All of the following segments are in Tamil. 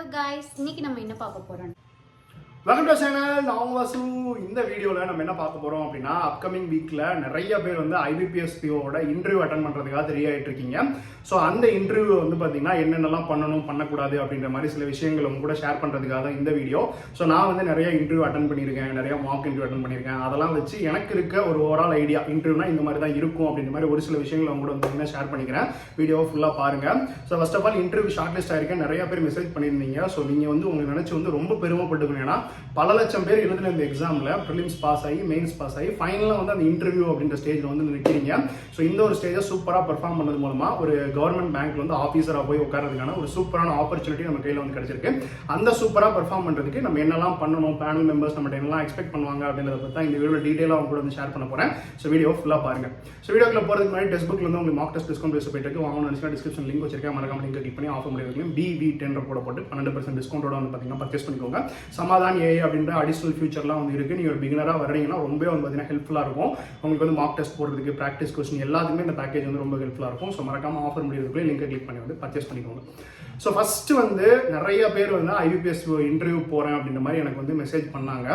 ஹலோ காய்ஸ், இன்னைக்கு நம்ம என்ன பார்க்க போறோம்? Welcome to channel. நான் வாசு. இந்த வீடியோவில் நம்ம என்ன பார்க்க போகிறோம் அப்படின்னா, அப்கமிங் வீக்கில் நிறைய பேர் வந்து IBPS POவோட இன்டர்வியூ அட்டன் பண்ணுறதுக்காக ரெடி ஆகிட்டு இருக்கீங்க. ஸோ அந்த இன்டர்வியூ வந்து பார்த்தீங்கன்னா என்னென்னலாம் பண்ணணும் பண்ணக்கூடாது அப்படின்ற மாதிரி சில விஷயங்கள் உங்க கூட ஷேர் பண்ணுறதுக்காக தான் இந்த வீடியோ. ஸோ நான் வந்து நிறைய இன்டர்வியூ அட்டன் பண்ணியிருக்கேன், நிறைய மார்க் இன்டர்வியூ அட்டன் பண்ணியிருக்கேன். அதெல்லாம் வச்சு எனக்கு இருக்க ஒரு ஓவரால் ஐடியா, இன்டர்வியூனா இந்த மாதிரி தான் இருக்கும் அப்படின்ற மாதிரி ஒரு சில விஷயங்கள் அவங்க கூட வந்து ஷேர் பண்ணிக்கிறேன். வீடியோவை ஃபுல்லாக பாருங்கள். So first of all interview short list ஆயிருக்கேன். நிறைய பேர் மெசேஜ் பண்ணியிருந்தீங்க. ஸோ நீங்கள் வந்து உங்களுக்கு நினச்சி வந்து ரொம்ப பெருமைப்பட்டுக்கணும். ஏன்னா பல லட்சம் பேர் எழுதின இந்த எக்ஸாமில் ப்ரிலிம்ஸ் பாஸ் ஆகி மெயின்ஸ் பாஸ் ஆகி ஃபைனலாக வந்து அந்த இன்டர்வியூ அப்படின்ற ஸ்டேஜில் வந்து நிற்கிறீங்க. ஸோ இந்த ஒரு ஸ்டேஜை சூப்பராக பெர்ஃபார்ம் பண்ணது மூலமாக ஒரு கவர்மெண்ட் பேங்க்ல வந்து ஆஃபீஸராக போய் உட்காரதுக்கான ஒரு சூப்பரான ஆப்பர்ச்சுனிட்டி நம்ம கையில் வந்து கிடைச்சிருக்கு. அந்த சூப்பராக பெர்ஃபார்ம் பண்ணுறதுக்கு நம்ம என்னெல்லாம் பண்ணணும், பேனல் மெம்பர்ஸ் நம்ம என்னெல்லாம் எக்ஸ்பெக்ட் பண்ணுவாங்க அப்படின்றத பற்றி தான் இந்த வீடியோ டீட்டெயிலாக அவங்க கூட வந்து ஷேர் பண்ண போகிறேன். ஸோ வீடியோ ஃபுல்லாக பாருங்க. ஸோ வீடியோக்குள்ள போகிறதுக்கு முன்னாடி டெஸ்ட் புக்கில் வந்து உங்களுக்கு மார்க் டெஸ்ட் டிஸ்கவுண்ட் பேச போயிட்டு வாங்கணும்னு நினச்சினா டிஸ்கிரிப்ஷன் லிங்க் வச்சிருக்கேன். மறக்காம லிங்க் கிளிக் பண்ணி ஆஃபர் முடியும் BV10 போட்டு 12% டிஸ்கவுண்டோட வந்து பார்த்தீங்கன்னா பர்ச்சேஸ் பண்ணிக்கோங்க. சமாதான் ஏஐ அப்படின்ற அடிஷனல் ஃபியூச்சர்லாம் வந்து இருக்குது. நீங்கள் ஒரு பிகினராக வர்றீங்கன்னா ரொம்பவே வந்து பார்த்தீங்கன்னா ஹெல்ப்ஃபுல்லாக இருக்கும். உங்களுக்கு வந்து மார்க் டெஸ்ட் போடுறதுக்கு, ப்ராக்டிஸ் கொஸ்டின் எல்லாத்துக்குமே இந்த பேக்கேஜ் வந்து ரொம்ப ஹெல்ப்ஃபுல்லாக இருக்கும். ஸோ மறக்காம ஆஃபர் முடியறதுக்குள்ளே லிங்கை கிளிக் பண்ணி வந்து பர்ச்சேஸ் பண்ணிக்கோங்க. ஸோ ஃபஸ்ட்டு வந்து நிறைய பேர் வந்து IBPS இன்டர்வியூ போகிறேன் அப்படின்ற மாதிரி எனக்கு வந்து மெசேஜ் பண்ணாங்க.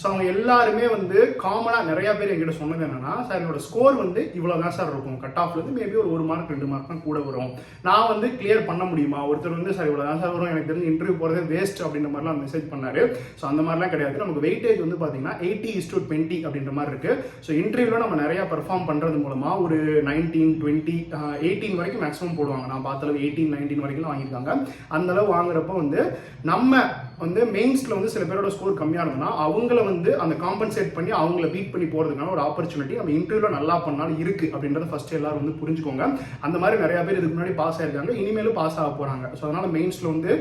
ஸோ அவங்க எல்லாருமே வந்து காமனாக நிறைய பேர் என்கிட்ட சொன்னது என்னன்னா, சார் என்னோட ஸ்கோர் வந்து இவ்வளோ தான் சார் இருக்கும், கட் ஆஃப்லேருந்து மேபி ஒரு மார்க் 2 மார்க் தான் கூட வரும், நான் வந்து கிளியர் பண்ண முடியுமா? ஒருத்தர் வந்து சார் இவ்வளோ தான் சார் வரும், எனக்கு தெரிஞ்சு இன்டர்வியூ போகிறதே வேஸ்ட் அப்படின்ற மாதிரிலாம் மெசேஜ் பண்ணாரு. ஸோ அந்த மாதிரிலாம் கிடையாது. நமக்கு வெயிட்டேஜ் வந்து பார்த்தீங்கன்னா 80:20 அப்படின்ற மாதிரி இருக்கு. ஸோ இன்டர்வியூவில் நம்ம நிறைய பெர்ஃபார்ம் பண்ணுறது மூலமாக ஒரு 19, 20, 18 வரைக்கும் மேக்ஸிமம் போடுவாங்க. நான் பார்த்தளவு 18, 19 வரைக்கும் வாங்கியிருக்காங்க. அந்த அளவு வாங்குறப்ப வந்து நம்ம வந்து மெயின்ஸ்ல வந்து சில பேரோட ஸ்கோர் கம்மியாக இருந்ததுன்னா அவங்கள வந்து அந்த காம்பன்சேட் பண்ணி அவங்கள பீட் பண்ணி போறதுக்கான ஒரு ஆப்பர்ச்சுனிட்டி நம்ம இன்டர்வியூல நல்லா பண்ணாலும் இருக்கு அப்படின்றத ஃபர்ஸ்ட் எல்லாரும் வந்து புரிஞ்சுக்கோங்க. அந்த மாதிரி நிறைய பேர் இதுக்கு முன்னாடி பாஸ் ஆயிருக்காங்க, இனிமேலும் பாஸ் ஆக போறாங்க. ஸோ அதனால மெயின்ஸ்ல வந்து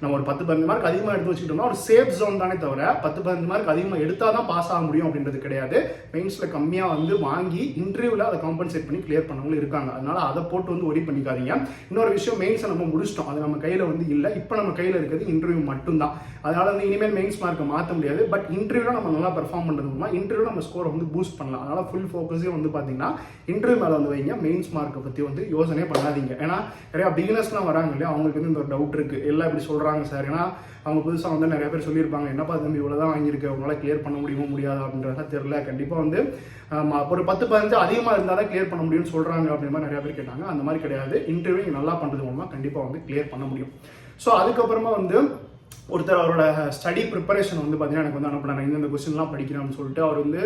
நம்ம ஒரு 10-15 மார்க் அதிகமாக எடுத்து வச்சுக்கிட்டோம்னா ஒரு சேஃப் ஜோன் தானே தவிர 10-15 மார்க் அதிகமாக எடுத்தால் தான் பாஸ் ஆக முடியும் அப்படின்றது கிடையாது. மெயின்ஸ்ல கம்மியாக வந்து வாங்கி இன்டர்வியூல அதை காம்பன்சேட் பண்ணி கிளியர் பண்ணவங்களும் இருக்காங்க. அதனால அதை போட்டு வந்து ஒரி பண்ணிக்காதீங்க. இன்னொரு விஷயம், மெயின்ஸை நம்ம முடிச்சிட்டோம், அது நம்ம கையில் வந்து இல்லை. இப்போ நம்ம கையில் இருக்கிறது இன்டர்வியூ மட்டும்தான். அதனால வந்து இனிமேல் மெயின்ஸ் மார்க்கை மாற்ற முடியாது. பட் இன்டர்வியூல நம்ம நல்லா பெர்ஃபார்ம் பண்ணுறது மூலமாக இன்டர்வியூல நம்ம ஸ்கோரை வந்து பூஸ்ட் பண்ணலாம். அதனால ஃபுல் ஃபோக்கஸே வந்து பார்த்தீங்கன்னா இன்டர்வியூ மேலே வந்து வைங்க. மெயின்ஸ் மார்க்கை பற்றி வந்து யோசனையே பண்ணாதீங்க. ஏன்னா நிறையா பிகினர்ஸ்லாம் வராங்க இல்லையா, அவங்களுக்கு வந்து இந்த ஒரு டவுட் இருக்குது. எல்லாம் இப்படி சொல்கிறாங்க சார், ஏன்னா அவங்க புதுசாக வந்து நிறைய பேர் சொல்லியிருப்பாங்க, என்னப்பா தம்பி இவ்வளோ தான் வாங்கியிருக்கு, அவங்களால கிளியர் பண்ண முடியுமோ முடியாது அப்படின்றத தெரியல. கண்டிப்பாக வந்து ஒரு 10-15 அதிகமாக இருந்தால் தான் கிளியர் பண்ண முடியும்னு சொல்கிறாங்க அப்படின்ற மாதிரி நிறைய பேர் கேட்டாங்க. அந்த மாதிரி கிடையாது. இன்டர்வியூ நல்லா பண்ணுறது மூலமாக கண்டிப்பாக வந்து கிளியர் பண்ண முடியும். ஸோ அதுக்கப்புறமா வந்து ஒருத்தர் அவரோட ஸ்டடி ப்ரிப்பரேஷன் வந்து பார்த்தீங்கன்னா எனக்கு வந்து அனுப்பினாங்க. இந்த கொஸ்டின்லாம் படிக்கிறேன்னு சொல்லிட்டு அவர் வந்து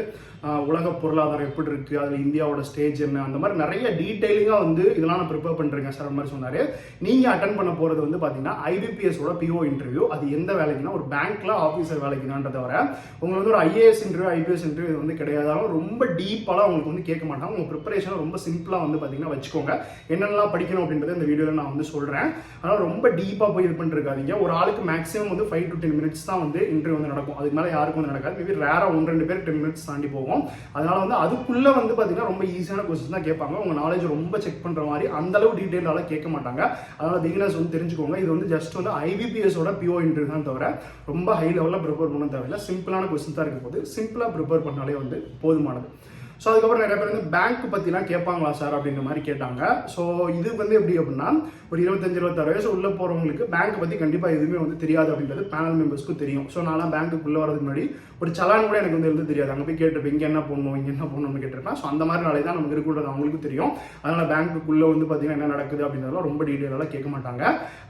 உலக பொருளாதாரம் எப்படி இருக்குது, அதில் இந்தியாவோட ஸ்டேஜ் என்ன, அந்த மாதிரி நிறைய டீட்டெயிலிங்காக வந்து இதெல்லாம் நான் ப்ரிப்பேர் பண்ணுறேன் சார் அந்த மாதிரி சொன்னார். நீங்கள் அட்டன் பண்ண போகிறது வந்து பார்த்தீங்கன்னா IBPSோட PO இன்டர்வியூ. அது எந்த வேலைக்குன்னா ஒரு பேங்க்கில் ஆஃபீஸர் வேலைக்கு தான் தவிர உங்களுக்கு வந்து ஒரு IAS இன்டர்வியூ, IPS இன்டர்வியூ இது வந்து கிடையாது. ரொம்ப டீப்பாலாம் உங்களுக்கு வந்து கேட்க மாட்டாங்க. உங்கள் ப்ரிப்பரேஷனை ரொம்ப சிம்பிளாக வந்து பார்த்தீங்கன்னா வச்சுக்கோங்க. என்னென்னலாம் படிக்கணும் அப்படின்றத இந்த வீடியோவில் நான் வந்து சொல்கிறேன். அதனால் ரொம்ப டீப்பாக போய் இது பண்ணிருக்காதீங்க. ஒரு ஆளுக்கு மேக்ஸிமம் வந்து 5 to 10 மினிட்ஸ் தான் வந்து இன்டர்வியூ வந்து நடக்கும். அதுக்கு மேலே யாருக்கும் வந்து நடக்காது. மேபி ரேராக 1-2 பேர் 10 மினிட்ஸ் தாண்டி போகும். அதனால வந்து அதுக்குள்ள வந்து பார்த்தீங்கன்னா ரொம்ப ஈஸியான கொஸ்டின் தான் கேட்பாங்க. உங்க நாலேஜ் ரொம்ப செக் பண்ற மாதிரி அந்த அளவு டீடைலாக கேட்க மாட்டாங்க. அதனால பிகினர்ஸ் வந்து தெரிஞ்சுக்கோங்க, இது வந்து ஜஸ்ட் வந்து IBPSோட PO இன்டர்வியூ தான் தவிர ரொம்ப ஹை லெவலில் ப்ரிப்பேர் பண்ண தேவையில்லை. சிம்பிளான கொஸ்டின் தான் இருக்கும் போது சிம்பிளாக ப்ரிப்பேர் பண்ணாலே வந்து போதுமானது. ஸோ அதுக்கப்புறம் நிறைய பேர் வந்து பேங்க் பற்றிலாம் கேட்பாங்களா சார் அப்படின்ற மாதிரி கேட்டாங்க. ஸோ இது வந்து எப்படி அப்படின்னா, ஒரு 25-26 வயசு உள்ளே போகிறவங்களுக்கு பேங்க் பற்றி கண்டிப்பாக எதுவுமே வந்து தெரியாது அப்படின்றது பேனல் மெம்பர்ஸ்க்கும் தெரியும். ஸோ நான்லாம் பேங்க்குள்ளே வரதுக்கு முன்னாடி ஒரு சலான் கூட எனக்கு வந்து எழுத தெரியாது. அங்கே போய் கேட்டிருப்பேன், இங்கே என்ன பண்ணணும், இங்கே என்ன பண்ணணும்னு கேட்டிருப்பேன். ஸோ அந்த மாதிரி நாளே தான் நமக்கு இருக்கிறது அவங்களுக்கும் தெரியும். அதனால் பேங்க்குள்ளே வந்து பார்த்தீங்கன்னா என்ன நடக்குது அப்படின்றதெல்லாம் ரொம்ப டீட்டெயிலாக கேட்க மாட்டாங்க.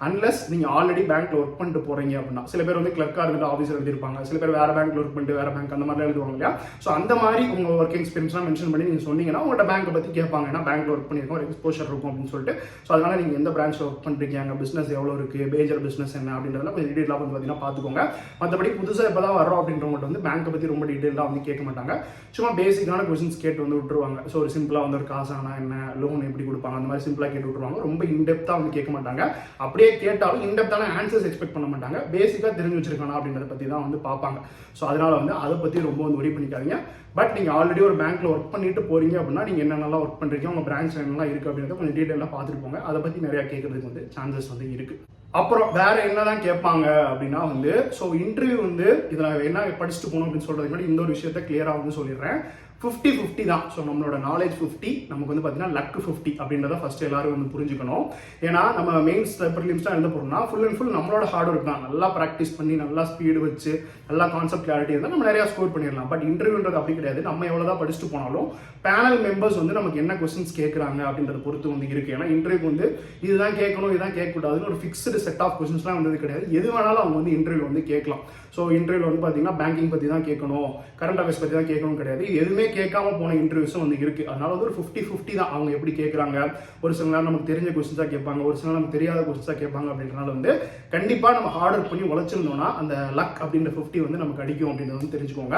அன்லஸ் நீங்கள் ஆல்ரெடி பேங்க்கில் ஒர்க் பண்ணிட்டு போகிறீங்க அப்படின்னா. சில பேர் வந்து கிளர்க்காக இருந்துட்டு ஆஃபீஸர் எழுதிருப்பாங்க, சில பேர் வேறு பேங்க்கில் ஒர்க் பண்ணிட்டு வேறு பேங்க் அந்த மாதிரிலாம் எழுதுவாங்க இல்லையா. ஸோ அந்த மாதிரி உங்கள் ஒர்க் எக்ஸ்பீரியன்ஸ் மென்ஷன் பண்ணி நீங்கள் சொன்னீங்கன்னா உங்கள்கிட்ட பேங்கை பற்றி கேட்பாங்க. ஏன்னா பேங்க்ல ஒர்க் பண்ணியிருக்கோம், ஒரு எக்ஸ்போஷர் இருக்கும் அப்படின்னு சொல்லிட்டு. ஸோ அதனால நீங்கள் எந்த பிரான்ச்சில் ஒர்க் பண்ணுறீங்க, அங்கே பிஸ்னஸ் எவ்வளோ இருக்குது, மேஜர் பிஸ்னஸ் என்ன அப்படின்றதெல்லாம் கொஞ்சம் டீட்டெயிலாக வந்து பார்த்தீங்கன்னா பார்த்துக்கோங்க. மற்றபடி புதுசாக இப்போ தான் வரோம் அப்படின்றவங்கள்ட்ட வந்து பேங்கை பற்றி ரொம்ப டீட்டெயிலாக வந்து கேட்க மாட்டாங்க. சும்மா பேசிக்கான கொஸ்டின்ஸ் கேட்டு வந்து விட்டுருவாங்க. ஸோ ஒரு சிம்பிளாக வந்து ஒரு காசானா என்ன, லோன் எப்படி கொடுப்பாங்க, அந்த மாதிரி சிம்பிளாக கேட்டு விட்டுருவாங்க. ரொம்ப இன்டெப்த்தாக வந்து கேட்க மாட்டாங்க. அப்படியே கேட்டாலும் இன்டெப்த்தான ஆன்சர்ஸ் எக்ஸ்பெக்ட் பண்ண மாட்டாங்க. பேசிக்காக தெரிஞ்சு வச்சிருக்கானா அப்படின்றத பற்றி தான் வந்து பார்ப்பாங்க. ஸோ அதனால வந்து அதை பற்றி ரொம்ப வந்து ஒரி பண்ணிக்காதீங்க. பட் நீங்கள் ஆல்ரெடி ஒரு பேங்க்ல ஒர்க் பண்ணிட்டு போறீங்க அப்படின்னா நீங்கள் என்னென்னலாம் ஒர்க் பண்ணுறீங்க, உங்கள் பிரான்ச் என்னெல்லாம் இருக்குது அப்படின்றத கொஞ்சம் டீட்டெயிலாக பார்த்துட்டு போங்க. அதை பற்றி நிறையா கேட்கறதுக்கு வந்து சான்சஸ் வந்து இருக்குது. அப்புறம் வேற என்னதான் கேட்பாங்க அப்படின்னா வந்து, ஸோ இன்டர்வியூ வந்து இதில் என்ன படிச்சுட்டு போகணும் அப்படின்னு சொல்றதுக்கு முன்னாடி இந்த ஒரு விஷயத்த கிளியராக வந்து சொல்லிடுறேன். 50-50 தான். ஸோ நம்மளோட நாலேஜ் 50, நமக்கு வந்து பார்த்தீங்கன்னா லக் 50 அப்படின்றத ஃபர்ஸ்ட் எல்லாரும் வந்து புரிஞ்சுக்கணும். ஏன்னா நம்ம மெயின்ஸ் ப்ரிலிம்ஸ் தான் எழுத போறோம்னா ஃபுல் அண்ட் ஃபுல் நம்மளோட ஹார்ட் ஒர்க் தான். நல்லா ப்ராக்டிஸ் பண்ணி நல்லா ஸ்பீடு வச்சு நல்லா கான்செப்ட் கிளாரிட்டி இருந்தால் நம்ம நிறையா ஸ்கோர் பண்ணிடலாம். பட் இன்டர்வியூன்றது அப்படி கிடையாது. நம்ம எவ்வளோதான் படிச்சுட்டு போனாலும் பேனல் மெம்பர்ஸ் வந்து நமக்கு என்ன கொஸ்டின்ஸ் கேட்குறாங்க அப்படின்றத பொறுத்து வந்து இருக்கு. ஏன்னா இன்டர்வியூ வந்து இதுதான் கேட்கணும் இதுதான் கேட்கக்கூடாதுன்னு ஒரு ஃபிக்ஸ்டு செட் ஆஃப் கொஸ்டின்ஸ்லாம் வந்தது கிடையாது. எது வேணாலும் அவங்க வந்து இன்டர்வியூ வந்து கேட்கலாம். ஸோ இன்டர்வியூ வந்து பார்த்தீங்கன்னா பேங்கிங் பற்றி தான் கேட்கணும், கரண்ட் அஃபேர்ஸ் பற்றி தான் கேட்கணும் கிடையாது. எதுவுமே கேட்காம போன இன்டர்வியூஸும் வந்து இருக்கு. அதனால வந்து ஒரு 50-50 தான் அவங்க எப்படி கேட்குறாங்க. ஒரு சில நேரம் நமக்கு தெரிஞ்ச கொஸ்டின்ஸாக கேட்பாங்க, ஒரு சில நேரம் நமக்கு தெரியாத கொஸ்டின்ஸாக கேட்பாங்க. அப்படின்றனால வந்து கண்டிப்பாக நம்ம ஹார்ட் ஒர்க் பண்ணி உழைச்சிருந்தோம்னா அந்த லக் அப்படின்ற 50 வந்து நமக்கு அடிக்கும் அப்படின்றத வந்து தெரிஞ்சுக்கோங்க.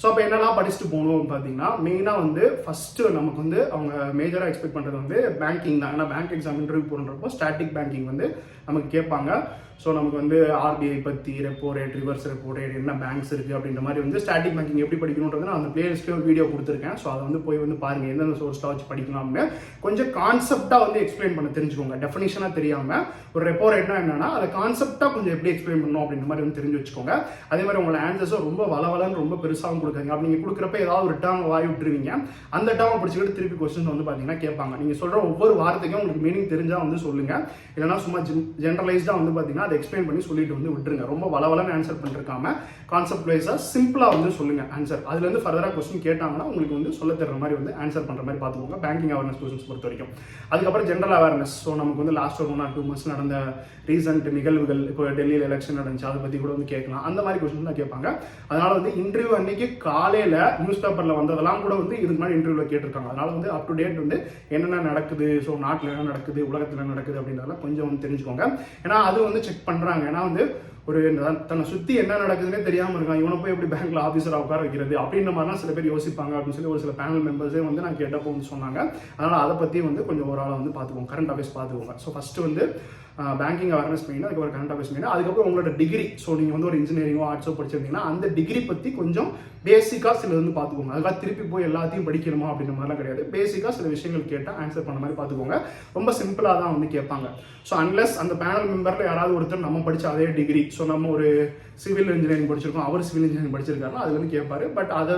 ஸோ அப்போ என்னெல்லாம் படிச்சுட்டு போகணும் பார்த்தீங்கன்னா மெயினாக வந்து ஃபர்ஸ்ட்டு நமக்கு வந்து அவங்க மேஜராக எக்ஸ்பெக்ட் பண்ணுறது வந்து பேங்கிங் தான். ஏன்னா பேங்க் எக்ஸாம் இன்டர்வியூ போடுறப்போ ஸ்டாட்டிக் பேங்கிங் வந்து நமக்கு கேட்பாங்க. ஸோ நமக்கு வந்து ஆர்பிஐ பற்றி, repo rate, reverse repo rate, என்ன பேங்க்ஸ் இருக்குது அப்படின்ற மாதிரி வந்து ஸ்டாட்டிக் பேங்கிங் எப்படி படிக்கணுன்றது நான் அந்த பிளேலிஸ்ட்லேயே ஒரு வீடியோ கொடுத்துருக்கேன். ஸோ அதை வந்து போய் வந்து பாருங்கள் எந்தெந்த சோர்ஸில் வச்சு படிக்கலாம்னு கொஞ்சம் கான்செப்டாக வந்து எக்ஸ்பிளைன் பண்ண தெரிஞ்சுக்கோங்க. டெஃபினிஷனாக தெரியாமல் ஒரு ரெப்போ ரேட்னா என்னன்னா அதை கான்செப்டாக கொஞ்சம் எப்படி எக்ஸ்பிளைன் பண்ணணும் அப்படின்ற மாதிரி வந்து தெரிஞ்சு வச்சுக்கோங்க. அதே மாதிரி உங்களோட ஆன்சர்ஸும் ரொம்ப வளவலன்னு ரொம்ப பெருசாகவும் கொடுக்காங்க. அப்படி நீங்கள் கொடுக்குறப்ப ஏதாவது ஒரு டேர்ம் வாய் விட்டுருவீங்க. அந்த டேர்மை பிடிச்சிக்கிட்டு திருப்பி கொஸ்டின் வந்து பார்த்தீங்கன்னா கேட்பாங்க. நீங்கள் சொல்கிற ஒவ்வொரு வார்த்தைக்கும் உங்களுக்கு மீனிங் தெரிஞ்சால் வந்து சொல்லுங்கள். இல்லைனா சும்மா ஜென்ரலைஸ்டாக வந்து பார்த்தீங்கன்னா அதை எக்ஸ்பிளைன் பண்ணி சொல்லிட்டு வந்து விட்டுருங்க. ரொம்ப வளவலன்னு ஆன்சர் பண்ணிருக்காம கான்செப்ட் வைஸாக சிம்பிளாக வந்து சொல்லுங்க ஆன்சர். அதுலேருந்து ஃபர்தராக கொஸ்டின் கேட்டாங்கன்னா உங்களுக்கு வந்து சொல்ல தர்ற மாதிரி வந்து ஆன்சர் பண்ணுற மாதிரி பார்த்துக்கோங்க. பேங்கிங் அவேர்னஸ் கொஸ்டின்ஸ் பொறுத்த வரைக்கும். அதுக்கப்புறம் ஜென்ரல் அவேர்னஸ். ஸோ நமக்கு வந்து லாஸ்ட் ஒரு 1 or 2 months நடந்த ரீசெண்ட் நிகழ்வுகள், இப்போ டெல்லியில் எலெக்ஷன் நடந்துச்சு அதை பற்றி கூட வந்து கேட்கலாம். அந்த மாதிரி கொஸ்டின் தான் கேட்பாங்க. அதனால வந்து இன்டர்வியூ அன்னைக்கு காலையில் நியூஸ் பேப்பரில் வந்ததெல்லாம் கூட வந்து இதுக்கு முன்னாடி இன்டர்வியூவில் கேட்டிருக்காங்க. அதனால வந்து அப் டு டேட் வந்து என்னென்ன நடக்குது, ஸோ நாட்டில் என்ன நடக்குது, உலகத்தில் என்ன நடக்குது அப்படின்றதெல்லாம் கொஞ்சம் வந்து தெரிஞ்சுக்கோங்க. ஏன்னா அது வந்து செக் பண்ணுறாங்க. ஏன்னா வந்து ஒரு தன்னை சுற்றி என்ன நடக்குதுன்னே தெரியாமல் இருக்கான், இவனை போய் எப்படி பேங்க்ல ஆஃபீஸராக உட்கார வைக்கிறது அப்படின்ற மாதிரிலாம் சில பேர் யோசிப்பாங்க அப்படின்னு சொல்லி ஒரு சில பேனல் மெம்பர்ஸே வந்து நான் கேட்டப்போ வந்து சொன்னாங்க. அதனால் அதை பற்றி வந்து கொஞ்சம் ஒரு ஆளை வந்து பார்த்துக்கோங்க, கரண்ட் அஃபேர்ஸ் பார்த்துக்கோங்க. ஸோ ஃபஸ்ட்டு வந்து பேங்கிங் அவேர்னஸ் மெயின், அதுக்கப்புறம் கரண்ட் அஃபேர்ஸ் மெயின், அதுக்கப்புறம் உங்களோட டிகிரி. ஸோ நீங்கள் வந்து ஒரு இன்ஜினியரிங்கோ ஆர்ட்ஸோ படிச்சிருந்தீங்கன்னா அந்த டிகிரி பற்றி கொஞ்சம் பேசிக்காக சில வந்து பார்த்துக்கோங்க. அதுக்காக திருப்பி போய் எல்லாத்தையும் படிக்கணுமா அப்படின்ற மாதிரிலாம் கிடையாது. பேசிக்காக சில விஷயங்கள் கேட்டால் ஆன்சர் பண்ண மாதிரி பார்த்துக்கோங்க. ரொம்ப சிம்பிளாக தான் வந்து கேட்பாங்க. ஸோ அன்லெஸ் அந்த பேனல் மெம்பரில் யாராவது ஒருத்தர் நம்ம படித்த அதே டிகிரி, ஸோ நம்ம ஒரு சிவில் இன்ஜினியரிங் படிச்சிருக்கோம், அவர் சிவில் இன்ஜினியரிங் படிச்சிருக்காருன்னா அது வந்து கேட்பாரு. பட் அதை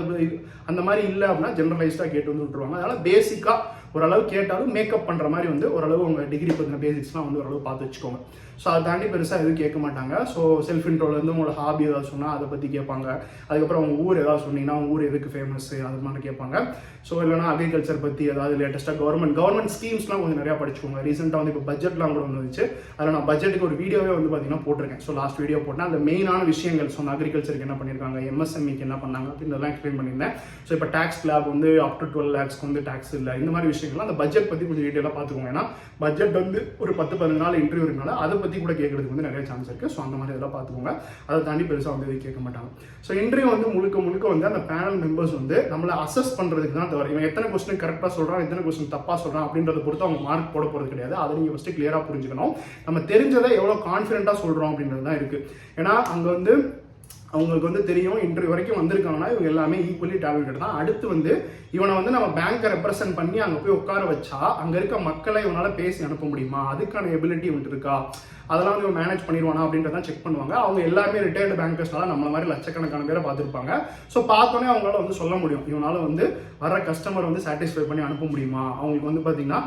அந்த மாதிரி இல்லை அப்படின்னா ஜென்ரலைஸ்டாக கேட்டு வந்து விட்டுருவாங்க. அதனால் பேசிக்காக ஓரளவு கேட்டாலும் மேக்கப் பண்ணுற மாதிரி வந்து ஓரளவு உங்கள் டிகிரி பற்றின பேசிக்ஸ்லாம் வந்து ஓரளவு பார்த்து வச்சுக்கோங்க. ஸோ அதை தாண்டி பெருசாக எதுவும் கேட்க மாட்டாங்க. ஸோ செல்ஃப் இன்ட்ரோலேருந்து உங்களோட ஹாபி ஏதாவது சொன்னால் அதை பற்றி கேட்பாங்க. அதுக்கப்புறம் உங்கள் ஊர் ஏதாவது சொன்னீங்கன்னா உங்கள் ஊர் எதுக்கு ஃபேமஸ் அது மாதிரி கேட்பாங்க. ஸோ இல்லைனா அக்ரிகல்ச்சர் பற்றி ஏதாவது லேட்டஸ்ட்டாக கவர்மெண்ட் ஸ்கீம்ஸ்லாம் கொஞ்சம் நிறையா படிச்சுக்கோங்க. ரீசெண்டாக வந்து இப்போ பட்ஜெட்லாம் கூட வந்துச்சு. அதில் நான் பட்ஜெட்டுக்கு ஒரு வீடியோவே வந்து பார்த்தீங்கன்னா போட்டிருக்கேன். ஸோ லாஸ்ட் வீடியோ போட்டேன். அந்த மெயினான விஷயங்கள் சொன்ன அக்ரிகல்ச்சருக்கு என்ன பண்ணியிருக்காங்க, எம்எஸ்எம்இக்கு என்ன பண்ணாங்க அப்படின்றதெல்லாம் எக்ஸ்பிளைன் பண்ணியிருந்தேன். ஸோ இப்போ டேக்ஸ் ஸ்லாப் வந்து அப் டு 12 lakhs வந்து டேக்ஸ் இல்லை, இந்த மாதிரி விஷயங்கள்லாம் அந்த பட்ஜெட் பற்றி கொஞ்சம் டீட்டெயிலாக பார்த்துக்கோங்க. ஏன்னா பட்ஜெட் வந்து ஒரு 10-15 நாள் இன்டர்வியூ இருக்கனால அதை பற்றி கூட கேட்கறதுக்கு வந்து நிறைய சான்ஸ் இருக்குது. ஸோ அந்த மாதிரி இதெல்லாம் பார்த்துக்கோங்க. அதை தாண்டி பெருசாக வந்து எதுவும் கேட்க மாட்டாங்க. ஸோ இன்டர்வியூ வந்து முழுக்க வந்து அந்த பேனல் மெம்பர்ஸ் வந்து நம்மளை அசஸ் பண்ணுறதுக்கு தான் தவிர இவன் எத்தனை கொஸ்டின் கரெக்டாக சொல்கிறான், எத்தனை கொஸ்டின் தப்பாக சொல்கிறான் அப்படின்றத பொறுத்து அவங்க மார்க் போட போகிறது கிடையாது. அதை நீங்கள் ஃபஸ்ட்டு கிளியராக புரிஞ்சுக்கணும். நம்ம தெரிஞ்சதை எவ்வளோ கான்ஃபிடென்ட்டாக சொல்கிறோம் அப்படின்றது தான் இருக்குது. ஏன்னா அங்கே வந்து அவங்களுக்கு வந்து தெரியும் இன்டர்வியூ வரைக்கும் வந்திருக்காங்கன்னா இவங்க எல்லாமே ஈக்குவலி டேலண்டட் தான். அடுத்து வந்து இவனை வந்து நம்ம பேங்கை ரெப்ரசென்ட் பண்ணி அங்கே போய் உட்கார வச்சா அங்கே இருக்க மக்களை இவனால் பேசி அனுப்ப முடியுமா, அதுக்கான எபிலிட்டி வந்துட்டு இருக்கா, அதெல்லாம் வந்து இவன் மேனேஜ் பண்ணிடுவானா அப்படின்றதான் செக் பண்ணுவாங்க. அவங்க எல்லாருமே ரிட்டையர்டு பேங்கர்ஸ்னால நம்மள மாதிரி லட்சக்கணக்கான பேரை பார்த்துருப்பாங்க. ஸோ பார்த்தோன்னே அவங்களால வந்து சொல்ல முடியும் இவனால வந்து வர கஸ்டமர் வந்து சாட்டிஸ்ஃபை பண்ணி அனுப்ப முடியுமா, அவங்களுக்கு வந்து பார்த்தீங்கன்னா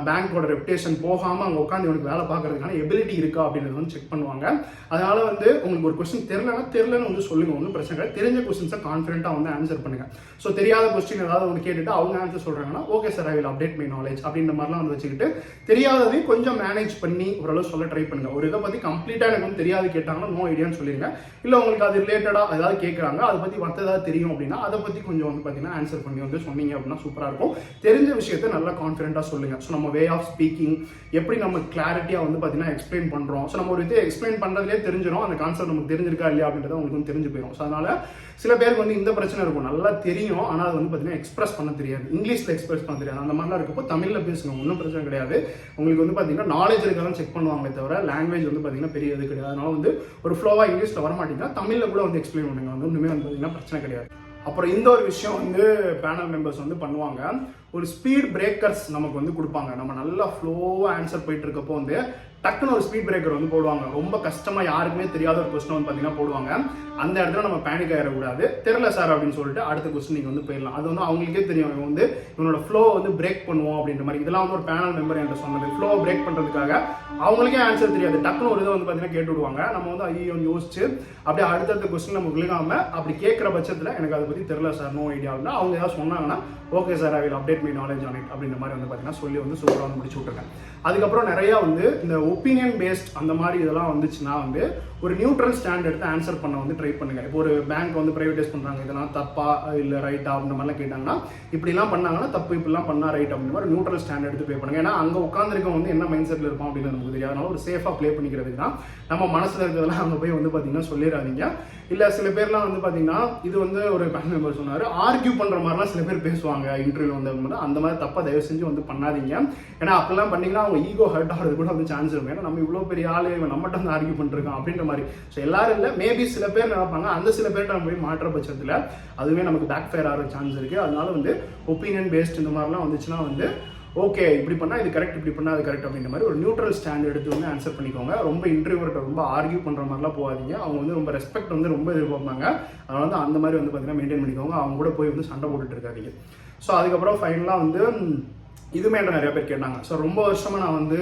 பேங்கோட ரெப்டேஷன் போகாமல் அங்கே உட்காந்து இவனுக்கு வேலை பார்க்கறதுக்கான எபிலிட்டி இருக்கா அப்படின்றத வந்து செக் பண்ணுவாங்க. அதனால வந்து உங்களுக்கு ஒரு கொஸ்டின் தெரிலன்னு வந்து சொல்லுங்க, ஒன்றும் பிரச்சனை கிடையாது. தெரிஞ்ச கொஸ்டின்ஸை கான்ஃபிடென்ட்டாக வந்து ஆன்சர் பண்ணுங்க. ஸோ தெரியாத கொஸ்டின் ஏதாவது வந்து கேட்டுட்டு அவங்க ஆன்சர் சொல்றாங்கன்னா okay sir I will update my knowledge அப்படின்ற மாதிரிலாம் வந்து வச்சுக்கிட்டு தெரியாததையும் கொஞ்சம் மேனேஜ் பண்ணி ஓரளவு சொல்ல ட்ரை பண்ணுங்க. ஒரு இதை பற்றி கம்ப்ளீட்டாக எனக்கு வந்து தெரியாது கேட்டாங்கன்னா நோ ஐடியான்னு சொல்லிடுங்க. இல்லை உங்களுக்கு அது ரிலேட்டடாக ஏதாவது கேட்குறாங்க அதை பற்றி மற்ற ஏதாவது தெரியும் அப்படின்னா அதை பற்றி கொஞ்சம் வந்து பார்த்தீங்கன்னா ஆன்சர் பண்ணி வந்து சொன்னீங்க அப்படின்னா சூப்பராக இருக்கும். தெரிஞ்ச விஷயத்தை நல்லா கான்ஃபிடென்ட்டாக சொல்லுங்க. ஸோ நம்ம வே ஆஃப் ஸ்பீக்கிங் எப்படி நம்ம கிளாரிட்டியாக வந்து பார்த்தீங்கன்னா எக்ஸ்பிளைன் பண்ணுறோம். ஸோ நம்ம ஒரு இதை எக்ஸ்பிளைன் பண்ணுறதுலேயே தெரிஞ்சிடும் அந்த கான்செப்ட் நமக்கு தெரிஞ்சிருக்கா இல்லையா அப்படின்றத உங்களுக்கு வந்து தெரிஞ்சு போயிடும். ஸோ அதனால சில பேருக்கு வந்து இந்த பிரச்சனை இருக்கும், நல்லா தெரியும் ஆனால் அது வந்து பார்த்தீங்கன்னா எக்ஸ்பிரஸ் பண்ண தெரியாது, இங்கிலீஷில் எக்ஸ்பிரஸ் பண்ண தெரியாது. அந்த மாதிரிலாம் இருக்கப்போ தமிழில் பேசுங்க, ஒன்றும் பிரச்சனை கிடையாது. உங்களுக்கு வந்து பார்த்தீங்கன்னா நாலேஜ் இருக்காதான் செக் பண்ணுவாங்களே தவிர லாங்குவேஜ் வந்து பார்த்தீங்கன்னா பெரிய இது கிடையாது. அதனால வந்து ஒரு ஃப்ளோவாக இங்கிலீஷில் வர மாட்டீங்கன்னா தமிழில் கூட வந்து எக்ஸ்பிளைன் பண்ணுங்க, வந்து ஒன்றுமே வந்து பார்த்தீங்கன்னா பிரச்சனை கிடையாது. அப்புறம் இந்த ஒரு விஷயம் வந்து பேனல் மெம்பர்ஸ் வந்து பண்ணுவாங்க, ஒரு ஸ்பீட் பிரேக்கர்ஸ் நமக்கு வந்து கொடுப்பாங்க. நம்ம நல்லா ஃப்ளோவாக ஆன்சர் போயிட்டு இருக்கப்போ வந்து டக்குன்னு ஒரு ஸ்பீட் பிரேக்கர் வந்து போடுவாங்க. ரொம்ப கஷ்டமாக யாருக்குமே தெரியாத ஒரு கொஸ்டின் வந்து பார்த்தீங்கன்னா போடுவாங்க. அந்த இடத்துல நம்ம பேனிக் ஆகிடக்கூடாது. தெரியல சார் அப்படின்னு சொல்லிட்டு அடுத்த கொஸ்டின் நீங்கள் வந்து போயிடலாம். அது வந்து அவங்களுக்கே தெரியும், இவங்க வந்து இவனோட ஃப்ளோ வந்து பிரேக் பண்ணுவோம் அப்படின்ற மாதிரி. இதெல்லாம் வந்து ஒரு பேனல் மெம்பர் என்கிட்ட சொன்னது. ஃப்ளோ பிரேக் பண்ணுறதுக்காக அவங்களுக்கே ஆன்சர் தெரியாது, டக்குன்னு ஒரு இதை வந்து பார்த்தீங்கன்னா கேட்டு விடுவாங்க. நம்ம வந்து ஐயோ யோசிச்சு அப்படியே அடுத்தடுத்த கொஸ்டின் நம்ம விழுகாம அப்படி கேட்குற பட்சத்தில் எனக்கு அதை பற்றி தெரியல சார், நோ ஐடியா அப்படின்னா அவங்க ஏதாவது சொன்னாங்கன்னா okay sir, I will update my knowledge on it அப்படின்ற மாதிரி வந்து பார்த்தீங்கன்னா சொல்லி வந்து சூப்பராக வந்து முடிச்சு விட்டுருக்கேன். அதுக்கப்புறம் நிறையா வந்து இந்த ஒப்பீனியன் பேஸ்ட் அந்த மாதிரி இதெல்லாம் வந்துச்சுன்னா வந்து ஒரு நியூட்ரல் ஸ்டாண்ட் எடுத்து ஆன்சர் பண்ண வந்து ட்ரை பண்ணுங்க. இப்போ ஒரு பேங்க் வந்து பிரைவேடைஸ் பண்ணுறாங்க, இதெல்லாம் தப்பா இல்லை ரைட்டா அப்படின்ற மாதிரிலாம் கேட்டாங்கன்னா இப்படிலாம் பண்ணாங்கன்னா தப்பு, இப்படிலாம் பண்ணா ரைட் அப்படின்ற மாதிரி நியூட்ரல் ஸ்டாண்ட் எடுத்து ப்ளே பண்ணுங்க. ஏன்னா அங்கே உட்காந்துருக்க வந்து என்ன மைண்ட் செட்டில் இருப்போம் அப்படின்னு நமக்கு தெரியாது. அதனால ஒரு சேஃபாக ப்ளே பண்ணிக்கிறதுக்கு தான் நம்ம மனசில் இருக்கிறதெல்லாம் அங்கே போய் வந்து பார்த்தீங்கன்னா சொல்லிடாதீங்க. இல்லை சில பேர்லாம் வந்து பார்த்தீங்கன்னா இது வந்து ஒரு பேங்க் மெம்பர் சொன்னார், ஆர்கியூ பண்ணுற மாதிரிலாம் சில பேர் பேசுவாங்க இன்டர்வியூ வந்து. அந்த மாதிரி தப்பாக தயவு செஞ்சு வந்து பண்ணாதீங்க. ஏன்னா அப்படிலாம் பண்ணிங்கன்னா அவங்க ஈகோ ஹர்ட் ஆகிறது கூட வந்து சான்ஸ் இருக்கும். ஏன்னா நம்ம இவ்வளோ பெரிய ஆள், நம்மகிட்ட வந்து ஆர்கியூ பண்ணிருக்கோம் அப்படின்ற மாதிரி. ஸோ எல்லாரும் இல்லை, மேபி சில பேர் நினைப்பாங்க. அந்த சில பேர்கிட்ட நம்ம போய் மாற்ற பட்சத்தில் அதுவே நமக்கு பேக் ஃபயர் ஆகிற சான்ஸ் இருக்குது. அதனால வந்து ஒப்பீனியன் பேஸ்ட் இந்த மாதிரிலாம் வந்துச்சுன்னா வந்து ஓகே இப்படி பண்ணால் இது கரெக்ட், இப்படி பண்ணால் அது கரெக்ட் அப்படின்ற மாதிரி ஒரு நியூட்ரல் ஸ்டாண்ட் எடுத்து வந்து ஆன்சர் பண்ணிக்கோங்க. ரொம்ப இன்டர்வியூவர்கிட்ட ரொம்ப ஆர்கியூ பண்ணுற மாதிரிலாம் போகாதீங்க. அவங்க வந்து ரொம்ப ரெஸ்பெக்ட் வந்து ரொம்ப எதிர்பார்ப்பாங்க. அதனால வந்து அந்த மாதிரி வந்து பார்த்தீங்கன்னா மெயின்டைன் பண்ணிக்கோங்க. அவங்க கூட போய் வந்து சண்டை போட்டுட்டு இருக்காதீங்க. ஸோ அதுக்கப்புறம் ஃபைனலாக வந்து இதுவுமே என்கிட்ட நிறைய பேர் கேட்டாங்க. ஸோ ரொம்ப வருஷமாக நான் வந்து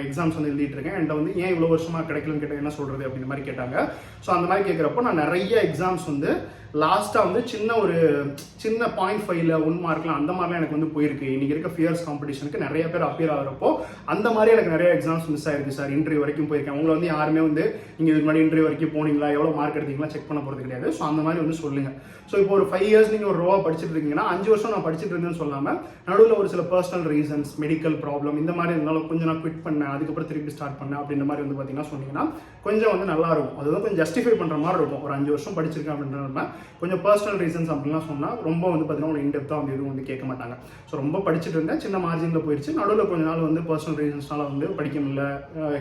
எக்ஸாம்ஸ் வந்து எழுதிட்டு இருக்கேன். என்கிட்ட வந்து ஏன் இவ்வளோ வருஷமாக கிடைக்கலன்னு கேட்டால் என்ன சொல்கிறது அப்படின்ற மாதிரி கேட்டாங்க. ஸோ அந்த மாதிரி கேட்குறப்போ நான் நிறைய எக்ஸாம்ஸ் வந்து லாஸ்ட்டாக வந்து சின்ன 0.5ல் 1 மார்க்லாம் அந்த மாதிரிலாம் எனக்கு வந்து போயிருக்கு. இன்றைக்கி இருக்க ஃபியர்ஸ் காம்படிஷனுக்கு நிறைய பேர் அப்பியர் ஆகிறப்போ அந்த மாதிரி எனக்கு நிறைய எக்ஸாம்ஸ் மிஸ் ஆயிருக்கு சார். இன்டர்வியூ வரைக்கும் போயிருக்கேன். உங்களை வந்து யாருமே வந்து நீங்கள் இதுக்கு முன்னாடி இன்டர்வியூ வரைக்கும் போனீங்களா, எவ்வளோ மார்க் எடுத்தீங்களா செக் பண்ண போகிறது கிடையாது. ஸோ அந்த மாதிரி வந்து சொல்லுங்கள். ஸோ இப்போ ஒரு 5 இயர்ஸ் நீங்கள் ஒரு ரோவாக படிச்சுட்டு இருக்கீங்கன்னா 5 வருஷம் நான் படிச்சுட்டு இருந்தேன்னு சொல்லாமல் நடுவில் ஒரு சில பர்சனல் ரீசன்ஸ், மெடிக்கல் ப்ராப்ளம் இந்த மாதிரி இருந்தாலும் கொஞ்சம் நான் குவிட் பண்ணேன், அதுக்கப்புறம் திருப்பி ஸ்டார்ட் பண்ணேன் அப்படின்ற மாதிரி வந்து பார்த்தீங்கன்னா சொன்னீங்கன்னா கொஞ்சம் வந்து நல்லா இருக்கும். அது வந்து கொஞ்சம் ஜஸ்டிஃபை பண்ணுற மாதிரி இருக்கும். ஒரு 5 வருஷம் படிச்சிருக்கேன் அப்படின்ற கொஞ்சம் பர்சனல் ரீசன்ஸ் அப்படின்லாம் சொன்னால் ரொம்ப வந்து பார்த்தீங்கன்னா ஒரு இன்டெப்த்தாக வந்து எதுவும் வந்து கேட்க மாட்டாங்க. ஸோ ரொம்ப படிச்சுட்டு இருந்தேன், சின்ன மார்ஜினில் போயிடுச்சு, நடுவில் கொஞ்ச நாள் வந்து பர்சனல் ரீசன்ஸ்னால வந்து படிக்க முடியல,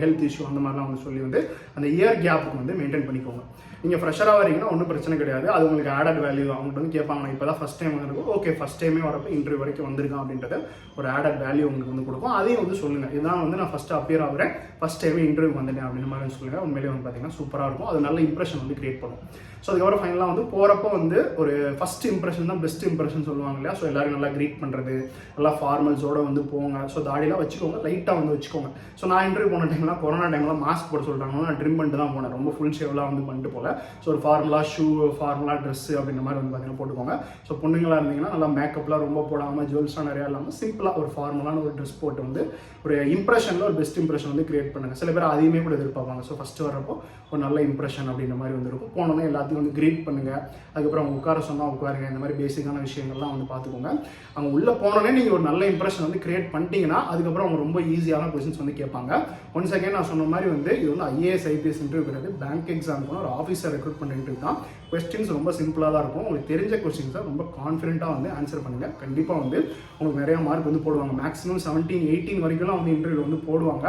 ஹெல்த் இஷ்யூ அந்த மாதிரிலாம் வந்து சொல்லி வந்து அந்த இயர் கேப்புக்கு வந்து மெயின்டைன் பண்ணிக்கோங்க. நீங்கள் ஃப்ரெஷராக வரீங்கன்னா ஒன்றும் பிரச்சனை கிடையாது. அது உங்களுக்கு ஆடட் வேல்யூ. அவங்கள்ட்ட வந்து கேட்பாங்க, நான் இப்போ தான் ஃபஸ்ட் டைம் வந்துருக்கும், ஓகே ஃபஸ்ட் டைமே வரப்போ இன்டர்வியூ வரைக்கும் வந்திருக்கான் அப்படின்றத ஒரு ஆடட் வேல்யூ உங்களுக்கு வந்து கொடுக்கும். அதையும் வந்து சொல்லுங்கள், இதுதான் வந்து நான் ஃபஸ்ட்டு அப்பியர் ஆகிறேன், ஃபஸ்ட் டைமே இன்டர்வியூ வந்துட்டேன் அப்படின்ற மாதிரி சொல்லுங்கள். உண்மையிலே வந்து பார்த்தீங்கன்னா சூப்பராக இருக்கும். அது நல்ல இம்ப்ரெஷன் வந்து கிரியேட் பண்ணும். ஸோ அதுக்கப்புறம் ஃபைனலாக வந்து போகிறப்போ வந்து ஒரு ஃபஸ்ட் இம்ப்ரெஷன் தான் பெஸ்ட் இம்ப்ரெஷன் சொல்லுவாங்க இல்லையா. ஸோ எல்லாரும் நல்லா க்ரீட் பண்ணுறது, நல்லா ஃபார்மல்ஸோடு வந்து போங்க. ஸோ தாடிலாம் வச்சுக்கோங்க, லைட்டாக வந்து வச்சுக்கோங்க. ஸோ நான் இன்டர்வியூ போன டைம்லாம் கொரோனா டைம்லாம் மாஸ்க் போட சொல்லிட்டாங்க, நான் ட்ரிம் பண்ணிட்டு தான் போனேன். ரொம்ப ஃபுல் ஷேவ்லாம் வந்து பண்ணிட்டு போல. ஸோ ஒரு ஃபார்மலாக ஷூ, ஃபார்மலாக ட்ரெஸ்ஸு அப்படின்ற மாதிரி வந்து பார்த்தீங்கன்னா போட்டுக்கோங்க. ஸோ பொண்ணுங்களாக இருந்தீங்கன்னா நல்லா மேக்கப்லாம் ரொம்ப போடாமல், ஜுவல்ஸ்லாம் நிறையா இல்லாமல் சிம்பிளாக ஒரு ஃபார்மலான ஒரு ட்ரெஸ் போட்டு வந்து ஒரு இம்ப்ரெஷனில் ஒரு பெஸ்ட் இம்ப்ரெஷன் வந்து கிரியேட் பண்ணுங்கள். சில பேர் அதையுமே கூட எதிர்பார்ப்பாங்க. ஸோ ஃபஸ்ட்டு வரப்போ ஒரு நல்ல இம்ப்ரெஷன் அப்படின்ற மாதிரி வந்து இருக்கும். போனோன்னே எல்லாத்தையும் வந்து கிரீட் பண்ணுங்கள். அதுக்கப்புறம் அவங்க உட்கார சொன்னால் உட்காருங்க. இந்த மாதிரி பேசிக்கான விஷயங்கள்லாம் வந்து பார்த்துக்கோங்க. அவங்க உள்ளே போனோடனே நீங்கள் ஒரு நல்ல இம்ப்ரெஷன் வந்து கிரியேட் பண்ணிட்டீங்கன்னா அதுக்கப்புறம் அவங்க ரொம்ப ஈஸியான கொஸ்டின்ஸ் வந்து கேட்பாங்க. ஒன்ஸ் அகேன் நான் சொன்ன மாதிரி வந்து இது வந்து ஐஏஎஸ் ஐபிஎஸ் இன்டர்வியூ கிடையாது, பேங்க் எக்ஸாம் ஒரு ஆஃபீஸர் ரெக்ரூட் பண்ண இன்டர்வியூ தான். கொஸ்டின்ஸ் ரொம்ப சிம்பிளாக தான் இருக்கும். உங்களுக்கு தெரிஞ்ச கொஸ்டின்ஸை ரொம்ப கான்ஃபிடென்ட்டாக வந்து ஆன்சர் பண்ணுங்கள். கண்டிப்பாக வந்து உங்களுக்கு நிறையா மார்க் வந்து போடுவாங்க. மேக்ஸிமம் 17-18 வரைக்கும்லாம் வந்து இன்டர்வியூ வந்து போடுவாங்க.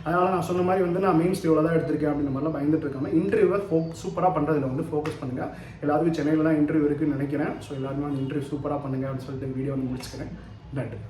அதனால் நான் சொன்ன மாதிரி வந்து நான் மெயின் ஸ்டேவில் தான் எடுத்திருக்கேன் அப்படின்ற மாதிரிலாம் பயந்துட்டு இருக்காமல் இன்டர்வியூவை சூப்பராக பண்ணுறதுல வந்து ஃபோக்கஸ் பண்ணுங்கள். எல்லாருக்கும் சென்னையில் தான் இன்டர்வியூ இருக்குன்னு நினைக்கிறேன். ஸோ எல்லாருமே வந்து இன்டர்வியூ சூப்பராக பண்ணுங்கள் அப்படின்னு சொல்லிட்டு வீடியோ வந்து முடிச்சுக்கிறேன். நன்றி.